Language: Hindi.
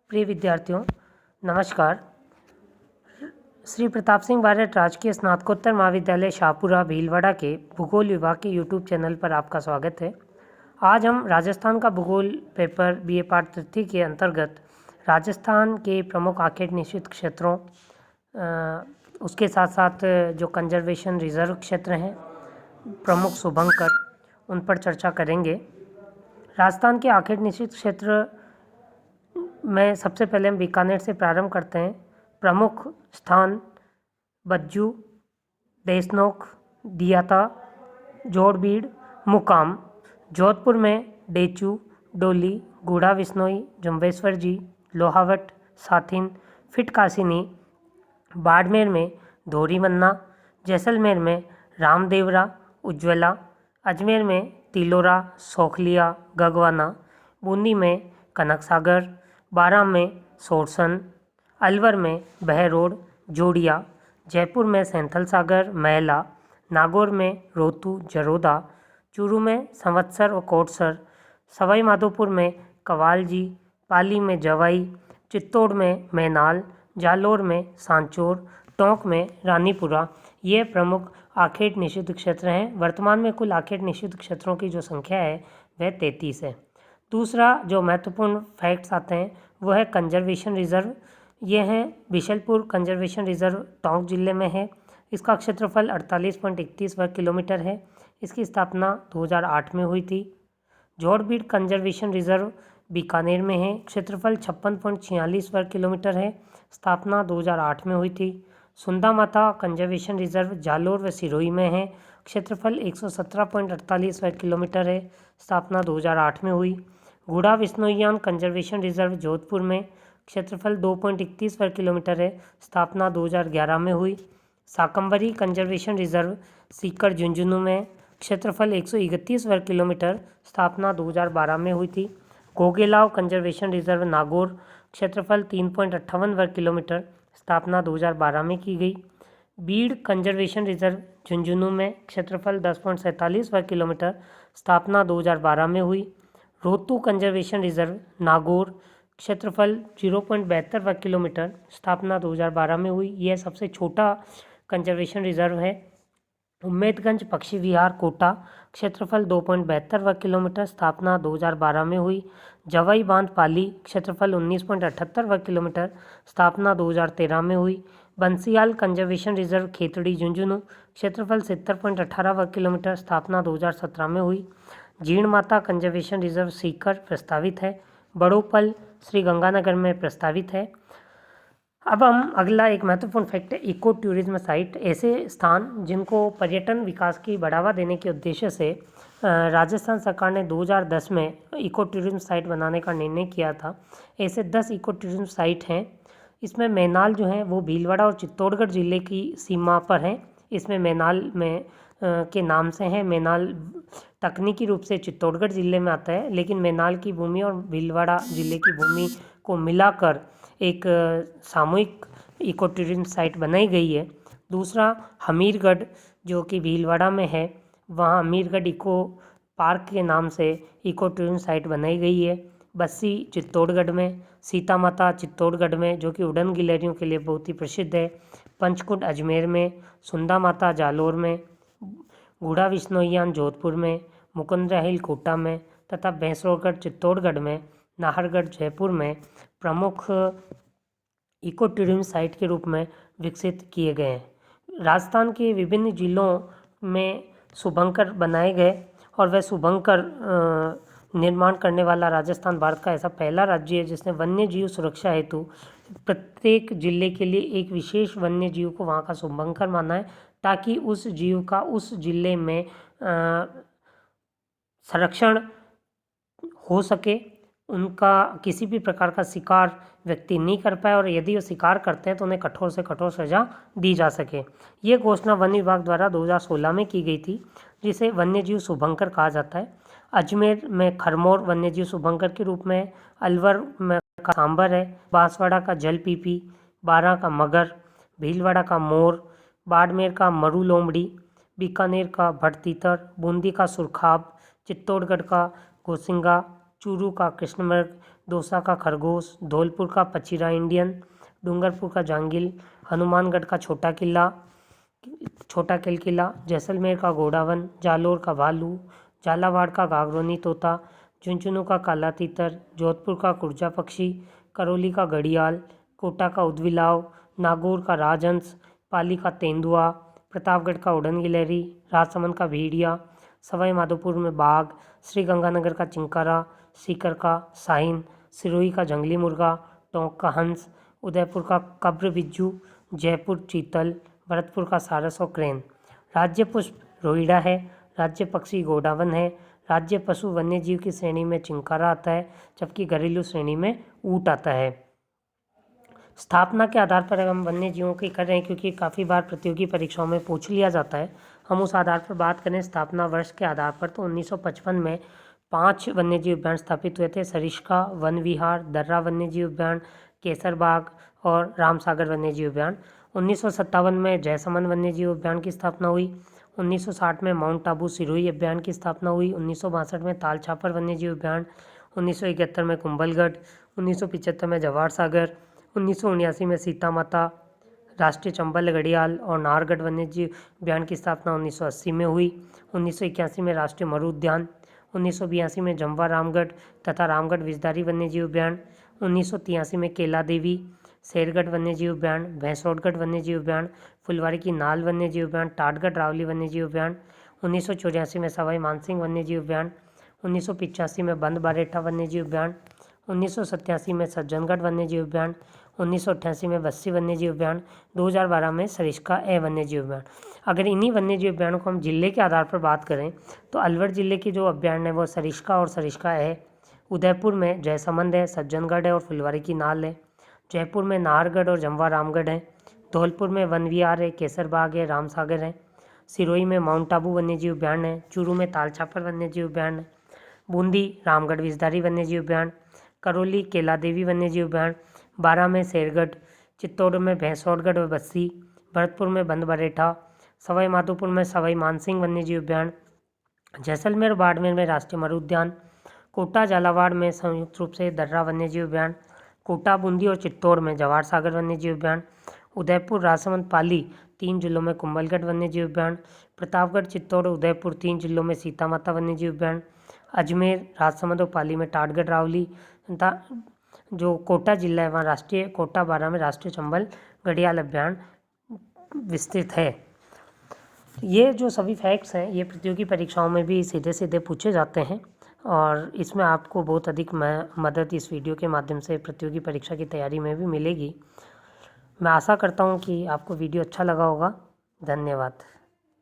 प्रिय विद्यार्थियों, नमस्कार। श्री प्रताप सिंह बारठ राजकीय स्नातकोत्तर महाविद्यालय शाहपुरा भीलवाड़ा के भूगोल विभाग के यूट्यूब चैनल पर आपका स्वागत है। आज हम राजस्थान का भूगोल पेपर बीए पार्ट तृतीय के अंतर्गत राजस्थान के प्रमुख आखेट निश्चित क्षेत्रों, उसके साथ साथ जो कंजर्वेशन रिजर्व क्षेत्र हैं, प्रमुख शुभंकर, उन पर चर्चा करेंगे। राजस्थान के आखेट निश्चित क्षेत्र में सबसे पहले हम बीकानेर से प्रारंभ करते हैं। प्रमुख स्थान बज्जू, देशनोक, दियाता, जोड़बीड़, मुकाम। जोधपुर में डेचू, डोली, गूढ़ा विश्नोई, जम्बेश्वर जी, लोहावट, साथिन, फिटकासिनी। बाड़मेर में धोरीमन्ना, जैसलमेर में रामदेवरा, उज्ज्वला, अजमेर में तिलोरा, सोखलिया, गगवाना, बूंदी में कनक सागर, बारां में सोरसन, अलवर में बहरोड, जोड़िया, जयपुर में सैंथल सागर, महला, नागौर में रोहतू, जरोदा, चूरू में संवत्सर और कोटसर, सवाई माधोपुर में कवालजी, पाली में जवाई, चित्तौड़ में मैनाल, जालोर में सांचौर, टोंक में रानीपुरा। ये प्रमुख आखेट निषिद्ध क्षेत्र हैं। वर्तमान में कुल आखेट निषिद्ध क्षेत्रों की जो संख्या है वह 33 है। दूसरा जो महत्वपूर्ण फैक्ट्स आते हैं वो है कंजर्वेशन रिजर्व। ये हैं बिशलपुर कंजर्वेशन रिजर्व टोंक जिले में है। इसका क्षेत्रफल 48.31 वर्ग किलोमीटर है। इसकी स्थापना 2008 में हुई थी। जोड़बीड़ कंजर्वेशन रिजर्व बीकानेर में है। क्षेत्रफल 56.46 वर्ग किलोमीटर है। स्थापना 2008 में हुई थी। सुंदा माता कंजर्वेशन रिजर्व जालोर व सिरोही में है। क्षेत्रफल 117.48 वर्ग किलोमीटर है। स्थापना 2008 में हुई। गूढ़ा विश्नोईयान कंजर्वेशन रिजर्व जोधपुर में। क्षेत्रफल 2.31 वर्ग किलोमीटर है। स्थापना 2011 में हुई। साकंबरी कंजर्वेशन रिजर्व सीकर झुंझुनू में। क्षेत्रफल 131 वर्ग किलोमीटर। स्थापना 2012 में हुई थी। Gogelao conservation reserve Nagaur. क्षेत्रफल 3.58 वर्ग किलोमीटर। स्थापना 2012 में की गई। बीड़ कंजर्वेशन रिजर्व झुंझुनू में। क्षेत्रफल 10.47 वर्ग किलोमीटर। स्थापना 2012 में हुई। रोहतू कंजर्वेशन रिजर्व नागौर। क्षेत्रफल 0.72 वर्ग किलोमीटर। स्थापना 2012 में हुई। यह सबसे छोटा कंजर्वेशन रिजर्व है। उम्मेदगंज पक्षी विहार कोटा। क्षेत्रफल 2.72 वर्ग किलोमीटर। स्थापना 2012 में हुई। जवाई बांध पाली। क्षेत्रफल 19.78 वर्ग किलोमीटर। स्थापना 2013 में हुई। बंसीयाल कंजर्वेशन रिजर्व खेतड़ी झुंझुनू। क्षेत्रफल 70.18 वर्ग किलोमीटर। स्थापना 2017 में हुई। जीण माता कंजर्वेशन रिजर्व सीकर प्रस्तावित है। बड़ोपल श्री गंगानगर में प्रस्तावित है। अब हम अगला एक महत्वपूर्ण फैक्ट है इको टूरिज्म साइट। ऐसे स्थान जिनको पर्यटन विकास की बढ़ावा देने के उद्देश्य से राजस्थान सरकार ने 2010 में इको टूरिज्म साइट बनाने का निर्णय किया था। ऐसे 10 इको टूरिज्म साइट हैं। इसमें मैनाल जो है वो भीलवाड़ा और चित्तौड़गढ़ जिले की सीमा पर है। इसमें मैनाल में के नाम से है। मैनाल तकनीकी रूप से चित्तौड़गढ़ जिले में आता है, लेकिन मैनाल की भूमि और भीलवाड़ा जिले की भूमि को मिलाकर एक सामूहिक इको टूरिज्म साइट बनाई गई है। दूसरा हमीरगढ़ जो कि भीलवाड़ा में है, वहाँ हमीरगढ़ इको पार्क के नाम से इको टूरिज्म साइट बनाई गई है। बस्सी चित्तौड़गढ़ में, सीता माता चित्तौड़गढ़ में जो कि उड़न गिलहरियों के लिए बहुत ही प्रसिद्ध है। पंचकुंड अजमेर में, सुंदा माता जालोर में, गूढ़ा विश्नोईयान जोधपुर में, मुकुंदरा हिल कोटा में तथा भैंसरोगढ़ चित्तौड़गढ़ में, नाहरगढ़ जयपुर में प्रमुख इको टूरिज्म साइट के रूप में विकसित किए गए हैं। राजस्थान के विभिन्न जिलों में शुभंकर बनाए गए और वह शुभंकर निर्माण करने वाला राजस्थान भारत का ऐसा पहला राज्य है जिसने वन्य जीव सुरक्षा हेतु प्रत्येक जिले के लिए एक विशेष वन्य जीव को वहाँ का शुभंकर माना है, ताकि उस जीव का उस जिले में संरक्षण हो सके, उनका किसी भी प्रकार का शिकार व्यक्ति नहीं कर पाए और यदि वो शिकार करते हैं तो उन्हें कठोर से कठोर सजा दी जा सके। ये घोषणा वन विभाग द्वारा 2016 में की गई थी, जिसे वन्यजीव शुभंकर कहा जाता है। अजमेर में खरमोर वन्यजीव शुभंकर के रूप में, अलवर में का सांबर है, बांसवाड़ा का जल पीपी, बारां का मगर, भीलवाड़ा का मोर, बाड़मेर का मरु लोमड़ी, बीकानेर का भटतीतर, बूंदी का सुरखाब, चित्तौड़गढ़ का गोसिंगा, चूरू का कृष्णमृग, दौसा का खरगोश, धौलपुर का पचीरा इंडियन, डूंगरपुर का जांगिल, हनुमानगढ़ का छोटा किल किला, जैसलमेर का घोड़ावन, जालोर का भालू, झालावाड़ का गागरोनी तोता, झुंझुनू का काला तीतर, जोधपुर का कुर्जा पक्षी, करौली का घड़ियाल, कोटा का उदबिलाव, नागौर का राजहंस, पाली का तेंदुआ, प्रतापगढ़ का उड़न गिलहरी, राजसमंद का भेड़िया, सवाई माधोपुर में बाघ, श्रीगंगानगर का चिंकारा, सीकर का शाहीन, सिरोही का जंगली मुर्गा, टोंक का हंस, उदयपुर का कब्र बिज्जू, जयपुर चीतल, भरतपुर का सारस और क्रेन। राज्य पुष्प रोइडा है, राज्य पक्षी गोडावन है, राज्य पशु वन्य जीव की श्रेणी में चिंकारा आता है, जबकि घरेलू श्रेणी में ऊंट आता है। स्थापना के आधार पर हम वन्य जीवों की कर रहे हैं, क्योंकि काफ़ी बार प्रतियोगी परीक्षाओं में पूछ लिया जाता है। हम उस आधार पर बात करें स्थापना वर्ष के आधार पर, तो 1955 में 5 वन्य जीव उद्यान स्थापित हुए थे। सरिस्का वन विहार, दर्रा वन्य जीव उद्यान, केसरबाग और रामसागर वन्य जीव उद्यान। 1957 में जयसमंद वन्य जीव उद्यान की स्थापना हुई। 1960 में माउंट आबू सिरोही अभयारण्य की स्थापना हुई। 1962 में ताल छापर वन्य जीव उद्यान, 1971 में कुंभलगढ़, 1975 में जवाहर सागर, 1979 में सीता माता राष्ट्रीय चंबल घड़ियाल और नाहरगढ़ वन्य जीव उद्यान की स्थापना 1980 में हुई। 1981 में राष्ट्रीय मरु उद्यान, 1982 में जमवा रामगढ़ तथा रामगढ़ विषधारी वन्य जीव उद्यान, 1983 में केला देवी, शेरगढ़ वन्य जीव उद्यान, भैंसोटगढ़ वन्य जीव उद्यान, फुलवारी की नाल वन्य जीव उद्यान, टाटगढ़ रावली वन्य जीव उद्यान, 1984 में सवाई मानसिंह वन्य जीव उद्यान, 1985 में बंद बारेठा वन्य जीव उद्यान, 1987 में सज्जनगढ़ वन्य जीव उद्यान, 1988 में बस्सी वन्य जीव उद्यान, 2012 में सरिस्का ए वन्य जीव उद्यान। अगर इन्हीं वन्य जीव उद्यानों को हम जिले के आधार पर बात करें, तो अलवर जिले की जो अभ्यारण्य है वो सरिस्का और सरिस्का है। उदयपुर में जयसमंद है, सज्जनगढ़ है और फुलवारी की नाल है। जयपुर में नाहरगढ़ और जमवा रामगढ़ है। धौलपुर में वन विहार है, केसरबाग है, रामसागर है। सिरोही में माउंट आबू वन्य जीव उद्यान है। चूरू में तालछापर वन्य जीव उद्यान है। बूंदी रामगढ़ विषधारी वन्य जीव उद्यान, करौली केला देवी वन्य जीव उद्यान, बारा में शेरगढ़, चित्तौड़ में भैंसोटगढ़ व बस्सी, भरतपुर में बंद बरेठा, सवाई माधोपुर में सवाई मानसिंह वन्य जीव उद्यान, जैसलमेर और बाड़मेर में राष्ट्रीय मरु उद्यान, कोटा झालावाड़ में संयुक्त रूप से दर्रा वन्य जीव उद्यान, कोटा बूंदी और चित्तौड़ में जवाहर सागर वन्य जीव उद्यान, उदयपुर राजसमंद पाली 3 जिलों में कुंभलगढ़ वन्य जीव उद्यान, प्रतापगढ़ चित्तौड़ उदयपुर 3 जिलों में सीता माता वन्य जीव उद्यान, अजमेर राजसमंद और पाली में टाटगढ़ रावली तथा जो कोटा जिला है वहाँ राष्ट्रीय कोटा बारा में राष्ट्रीय चंबल घड़ियाल अभ्यारण्य विस्तृत है। ये जो सभी फैक्ट्स हैं ये प्रतियोगी परीक्षाओं में भी सीधे सीधे पूछे जाते हैं, और इसमें आपको बहुत अधिक मदद इस वीडियो के माध्यम से प्रतियोगी परीक्षा की तैयारी में भी मिलेगी। मैं आशा करता हूँ कि आपको वीडियो अच्छा लगा होगा। धन्यवाद।